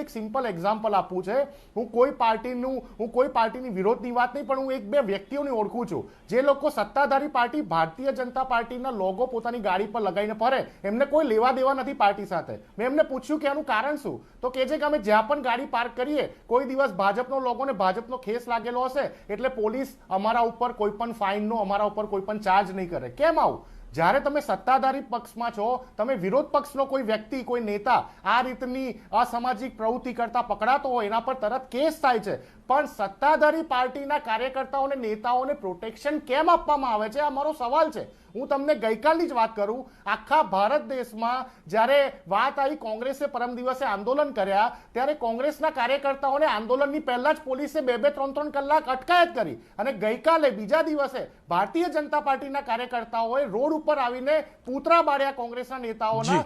એક simple example આપવું છે. હું કોઈ પાર્ટીની વિરોધની વાત નહીં, પણ હું એક બે વ્યક્તિઓને ઓળખું છું જે લોકો સત્તાધારી પાર્ટી ભારતીય જનતા પાર્ટીના લોગો પોતાની ગાડી પર લગાવીને ફરે. એમને કોઈ લેવા દેવા નથી પાર્ટી સાથે. મેં એમને પૂછ્યું કે આનું કારણ શું, તો કહે છે કે અમે જ્યાં પણ ગાડી પાર્ક કરીએ કોઈ દિવસ ભાજપનો લોગો ને ભાજપનો ખેસ લાગેલો હશે એટલે પોલીસ અમારા ઉપર કોઈ પણ ફાઇનનો, અમારા ઉપર કોઈ પણ ચાર્જ નહીં કરે. કેમ આવું? જ્યારે તમે સત્તાધારી પક્ષમાં છો, તમે વિરોધ પક્ષનો કોઈ વ્યક્તિ, કોઈ નેતા આ રીતની અસામાજિક પ્રવૃત્તિ કરતા પકડાતો હોય એના પર તરત કેસ થાય છે, પણ સત્તાધારી પાર્ટીના કાર્યકર્તાઓને, નેતાઓને પ્રોટેક્શન કેમ આપવામાં આવે છે? આ મારો સવાલ છે. હું તમને ગઈકાલની જ વાત કરું, આખા ભારત દેશમાં જ્યારે વાત આવી, કોંગ્રેસે પરમ દિવસે આંદોલન કર્યા ત્યારે કોંગ્રેસના કાર્યકર્તાઓને આંદોલનની પહેલા જ પોલીસે 2-3 કલાક અટકાયત કરી, અને ગઈકાલે બીજા દિવસે ભારતીય જનતા પાર્ટીના કાર્યકર્તાઓએ રોડ ઉપર આવીને પૂતળા બાળ્યા કોંગ્રેસના નેતાઓના.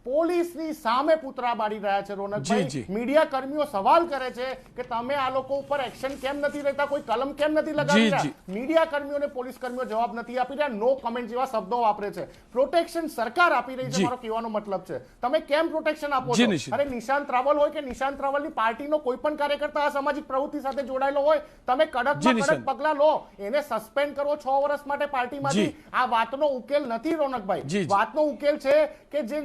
પોલીસની સામે પૂતળા બાળી રહ્યા છે. રોનકભાઈ, મીડિયા કર્મીઓ સવાલ કરે છે કે તમે આ લોકો ઉપર એક્શન કેમ નથી લેતા, કોઈ કલમ કેમ નથી લગાવી રહ્યા? મીડિયા કર્મીઓને પોલીસ કર્મીઓ જવાબ નથી આપી રહ્યા, નો કમેન્ટ જેવા શબ્દો વાપરે છે. પ્રોટેક્શન સરકાર આપી રહી છે, મારો કહેવાનો મતલબ છે. તમે કેમ પ્રોટેક્શન આપો છો? અરે નિશાંત રાવલ હોય કે નિશાંત રાવલની પાર્ટીનો કોઈ પણ કાર્યકર્તા અસામાજિક પ્રવૃત્તિ સાથે જોડાયેલો હોય, તમે કડકમાં કડક પગલા લો, એને સસ્પેન્ડ કરો 6 વર્ષ માટે પાર્ટીમાંથી. આ વાતનો ઉકેલ નથી રોનકભાઈ. વાતનો ઉકેલ છે કે જે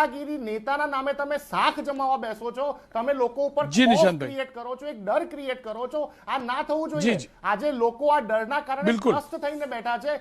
નેતાના નામે તમે શાખ જમાવા બેસો છો, તમે લોકો ઉપર ક્રિએટ કરો છો, એક ડર ક્રિએટ કરો છો. આ ના થવું જોઈએ. આજે લોકો આ ડરના કારણે ત્રસ્ત થઈને બેઠા છે.